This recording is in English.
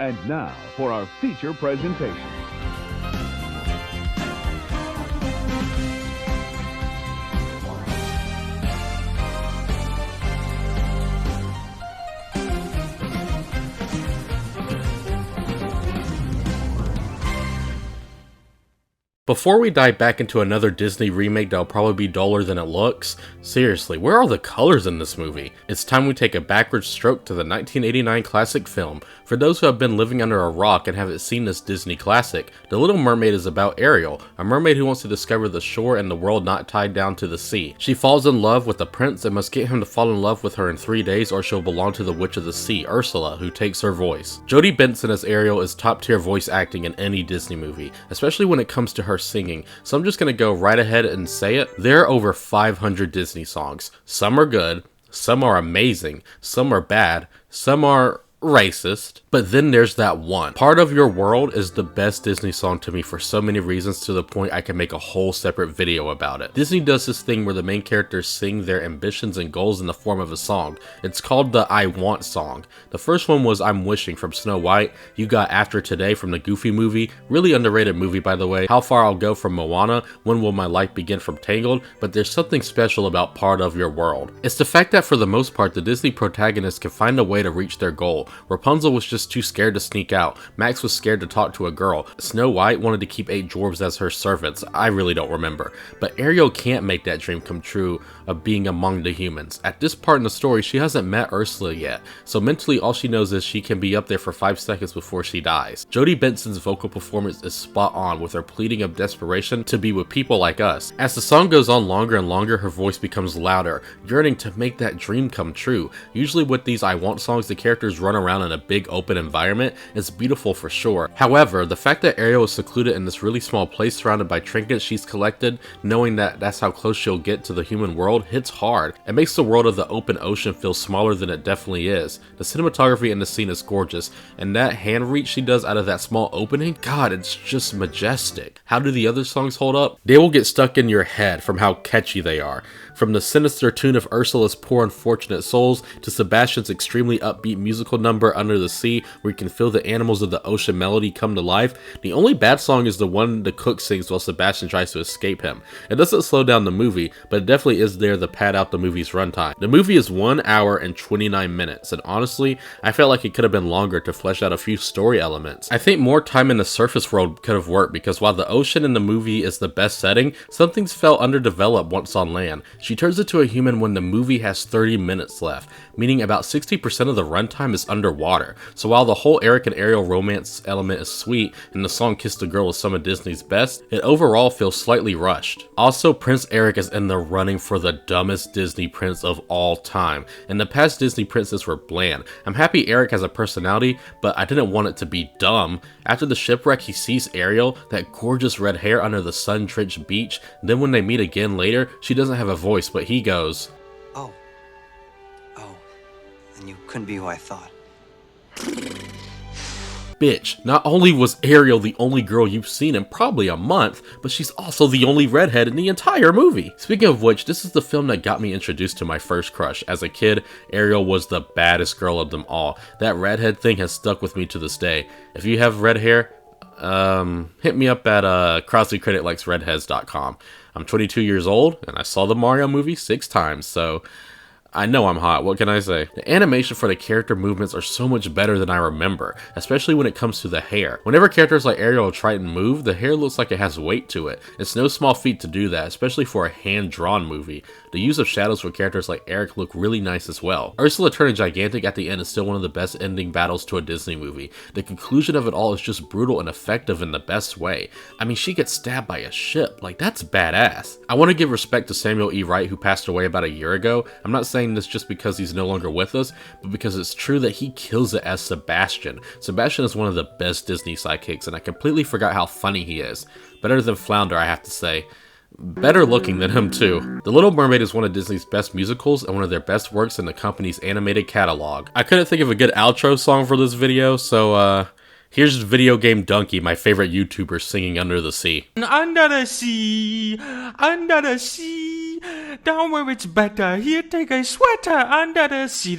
And now for our feature presentation. Before we dive back into another Disney remake that'll probably be duller than it looks, seriously, where are the colors in this movie? It's time we take a backward stroke to the 1989 classic film. For those who have been living under a rock and haven't seen this Disney classic, The Little Mermaid is about Ariel, a mermaid who wants to discover the shore and the world not tied down to the sea. She falls in love with a prince and must get him to fall in love with her in 3 days or she'll belong to the Witch of the Sea, Ursula, who takes her voice. Jodie Benson as Ariel is top tier voice acting in any Disney movie, especially when it comes to her singing, so I'm just gonna go right ahead and say it. There are over 500 Disney songs. Some are good, some are amazing, some are bad, some are racist, but then there's that one. Part of Your World is the best Disney song to me for so many reasons, to the point I can make a whole separate video about it. Disney does this thing where the main characters sing their ambitions and goals in the form of a song. It's called the I Want song. The first one was I'm Wishing from Snow White. You got After Today from the Goofy movie, really underrated movie by the way. How Far I'll Go from Moana, When Will My Life Begin from Tangled, but there's something special about Part of Your World. It's the fact that for the most part the Disney protagonists can find a way to reach their goal. Rapunzel was just too scared to sneak out. Max was scared to talk to a girl. Snow White wanted to keep 8 dwarves as her servants. I really don't remember. But Ariel can't make that dream come true of being among the humans. At this part in the story, she hasn't met Ursula yet, so mentally all she knows is she can be up there for 5 seconds before she dies. Jodie Benson's vocal performance is spot on, with her pleading of desperation to be with people like us. As the song goes on longer and longer, her voice becomes louder, yearning to make that dream come true. Usually with these I Want songs, the characters run around in a big open environment. It's beautiful for sure. However, the fact that Ariel is secluded in this really small place surrounded by trinkets she's collected, knowing that that's how close she'll get to the human world, hits hard. It makes the world of the open ocean feel smaller than it definitely is. The cinematography in the scene is gorgeous, and that hand reach she does out of that small opening, god, it's just majestic. How do the other songs hold up? They will get stuck in your head from how catchy they are. From the sinister tune of Ursula's Poor Unfortunate Souls to Sebastian's extremely upbeat musical number Under the Sea, where you can feel the animals of the ocean melody come to life. The only bad song is the one the cook sings while Sebastian tries to escape him. It doesn't slow down the movie, but it definitely is there to pad out the movie's runtime. The movie is 1 hour and 29 minutes, and honestly, I felt like it could have been longer to flesh out a few story elements. I think more time in the surface world could have worked, because while the ocean in the movie is the best setting, some things felt underdeveloped once on land. She turns into a human when the movie has 30 minutes left, meaning about 60% of the runtime is underwater. So while the whole Eric and Ariel romance element is sweet and the song Kiss the Girl is some of Disney's best, it overall feels slightly rushed. Also, Prince Eric is in the running for the dumbest Disney prince of all time. In the past, Disney princes were bland. I'm happy Eric has a personality, but I didn't want it to be dumb. After the shipwreck, he sees Ariel, that gorgeous red hair under the sun-drenched beach. Then when they meet again later, she doesn't have a voice, but he goes, Oh, and you couldn't be who I thought. Bitch, not only was Ariel the only girl you've seen in probably a month, but she's also the only redhead in the entire movie. Speaking of which, this is the film that got me introduced to my first crush. As a kid, Ariel was the baddest girl of them all. That redhead thing has stuck with me to this day. If you have red hair, hit me up at Crosby Critic likes redheads.com. I'm 22 years old, and I saw the Mario movie 6 times, so I know I'm hot, what can I say? The animation for the character movements are so much better than I remember, especially when it comes to the hair. Whenever characters like Ariel or Triton move, the hair looks like it has weight to it. It's no small feat to do that, especially for a hand-drawn movie. The use of shadows for characters like Eric look really nice as well. Ursula turning gigantic at the end is still one of the best ending battles to a Disney movie. The conclusion of it all is just brutal and effective in the best way. I mean, she gets stabbed by a ship, like that's badass. I want to give respect to Samuel E. Wright, who passed away about a year ago. I'm not saying this just because he's no longer with us, but because it's true that he kills it as Sebastian. Sebastian is one of the best Disney sidekicks, and I completely forgot how funny he is. Better than Flounder, I have to say. Better looking than him too. The Little Mermaid is one of Disney's best musicals and one of their best works in the company's animated catalog. I couldn't think of a good outro song for this video, so here's Video Game Donkey, my favorite YouTuber, singing Under the Sea. Under the sea, under the sea. Down where it's better, here take a sweater under the sea.